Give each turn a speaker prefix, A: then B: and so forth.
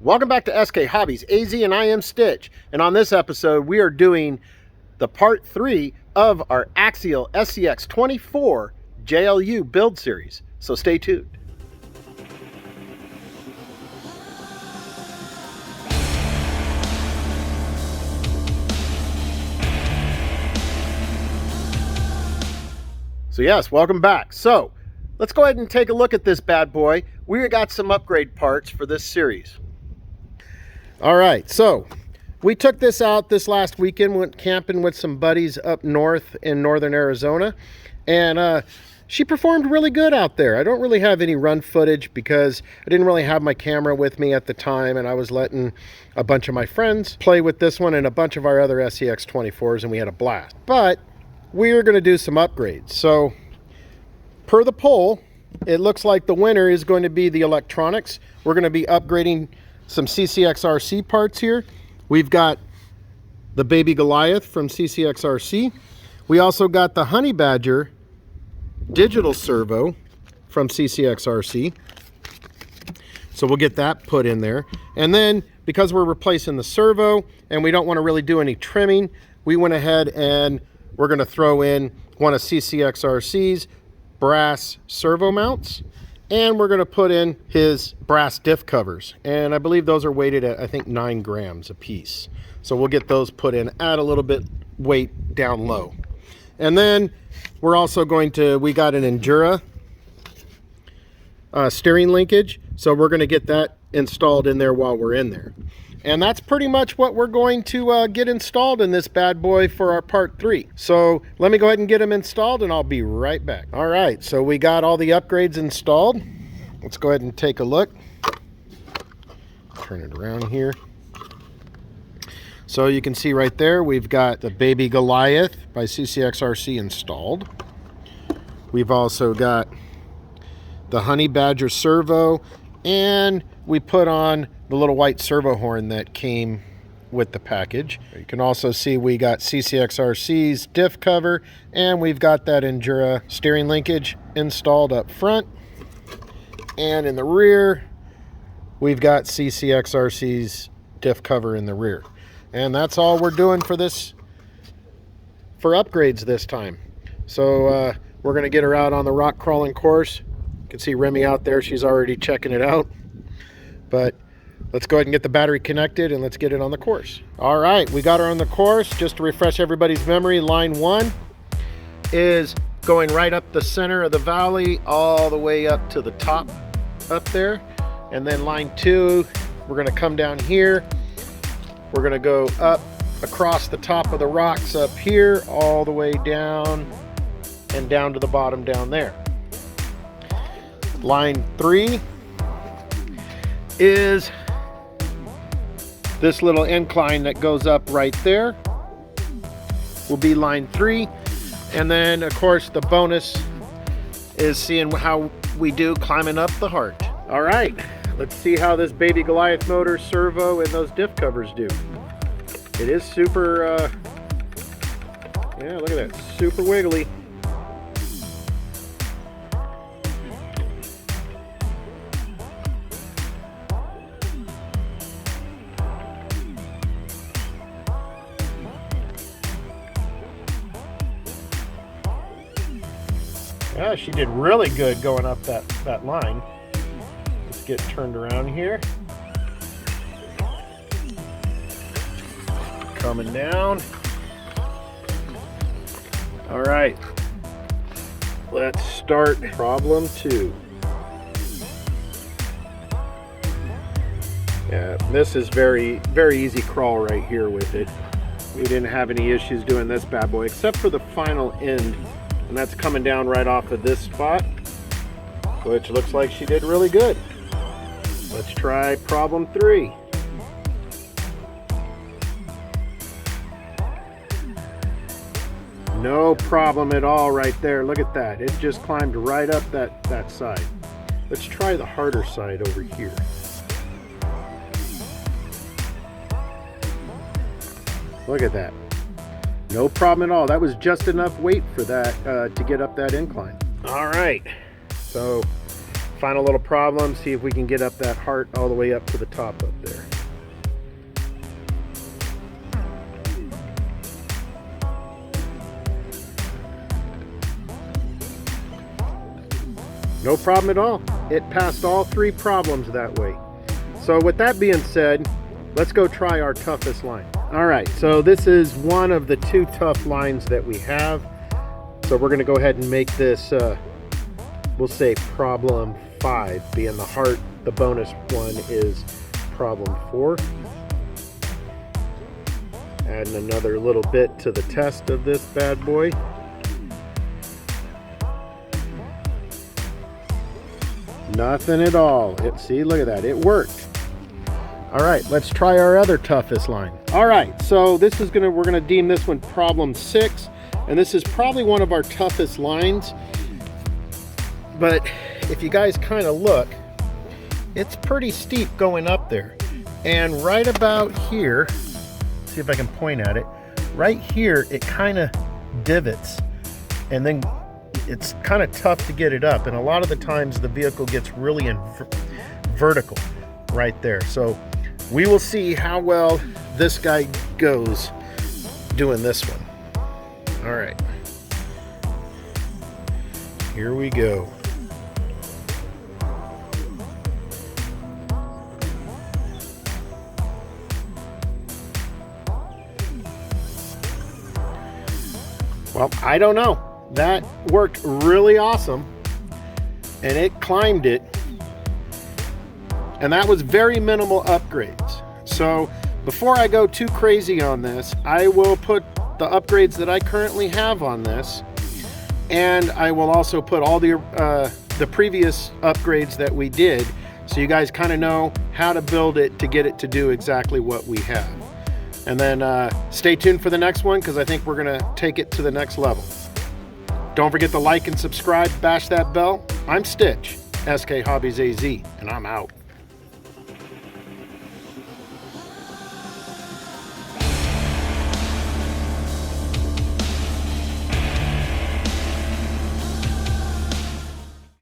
A: Welcome back to SK Hobbies, AZ and I am Stitch. And on this episode, we are doing the part 3 of our Axial SCX24 JLU build series. So stay tuned. So yes, welcome back. So let's go ahead and take a look at this bad boy. We got some upgrade parts for this series. All right, so we took this out this last weekend, went camping with some buddies up north in northern Arizona, and she performed really good out there. I don't really have any run footage because I didn't really have my camera with me at the time, and I was letting a bunch of my friends play with this one and a bunch of our other SCX24s, and we had a blast. But we're going to do some upgrades. So per the poll, it looks like the winner is going to be the electronics. We're going to be upgrading some CCXRC parts here. We've got the Baby Goliath from CCXRC. We also got the Honey Badger digital servo from CCXRC. So we'll get that put in there. And then because we're replacing the servo and we don't want to really do any trimming, we went ahead and we're going to throw in one of CCXRC's brass servo mounts. And we're going to put in his brass diff covers. And I believe those are weighted at, I think, 9 grams a piece. So we'll get those put in, add a little bit weight down low. And then we're also going to, we got an Endura steering linkage. So we're going to get that installed in there while we're in there. And that's pretty much what we're going to get installed in this bad boy for our part 3. So let me go ahead and get them installed and I'll be right back. All right, so we got all the upgrades installed. Let's go ahead and take a look. Turn it around here. So you can see right there, we've got the Baby Goliath by CCXRC installed. We've also got the Honey Badger servo, and we put on the little white servo horn that came with the package. You can also see we got CCXRC's diff cover, and we've got that Endura steering linkage installed up front. And in the rear, we've got CCXRC's diff cover in the rear. And that's all we're doing for this, for upgrades this time. So we're gonna get her out on the rock crawling course. You can see Remy out there, she's already checking it out. But let's go ahead and get the battery connected and let's get it on the course. All right, we got her on the course. Just to refresh everybody's memory, line 1 is going right up the center of the valley, all the way up to the top up there. And then line 2, we're gonna come down here. We're gonna go up across the top of the rocks up here, all the way down and down to the bottom down there. Line 3 is this little incline that goes up right there will be line 3. And then of course the bonus is seeing how we do climbing up the heart. All right, let's see how this Baby Goliath motor, servo, and those diff covers do. It is super, yeah, look at that, super wiggly. Yeah, she did really good going up that line. Let's get turned around here. Coming down. All right, let's start problem 2. Yeah, this is very, very easy crawl right here with it. We didn't have any issues doing this bad boy, except for the final end. And that's coming down right off of this spot, which looks like she did really good. Let's try problem 3. No problem at all right there. Look at that. It just climbed right up that side. Let's try the harder side over here. Look at that. No problem at all. That was just enough weight for that to get up that incline. All right, so Final little problem, see if we can get up that heart all the way up to the top up there. No problem at all. It passed all 3 problems that way. So with that being said, let's go try our toughest line. All right, so this is one of the 2 tough lines that we have. So we're gonna go ahead and make this, we'll say problem 5, being the heart. The bonus one is problem 4. Adding another little bit to the test of this bad boy. Nothing at all. See, look at that. It worked. All right, let's try our other toughest line. All right, so this is we're gonna deem this one problem 6, and this is probably one of our toughest lines. But if you guys kind of look, it's pretty steep going up there. And right about here, see if I can point at it, right here, it kind of divots, and then it's kind of tough to get it up. And a lot of the times the vehicle gets really vertical right there. So we will see how well this guy goes doing this one. All right, here we go. Well, I don't know. That worked really awesome, and it climbed it, and that was very minimal upgrades. So before I go too crazy on this, I will put the upgrades that I currently have on this, and I will also put all the previous upgrades that we did, so you guys kind of know how to build it to get it to do exactly what we have. And then stay tuned for the next one, because I think we're gonna take it to the next level. Don't forget to like and subscribe, bash that bell. I'm Stitch, SK Hobbies AZ, and I'm out.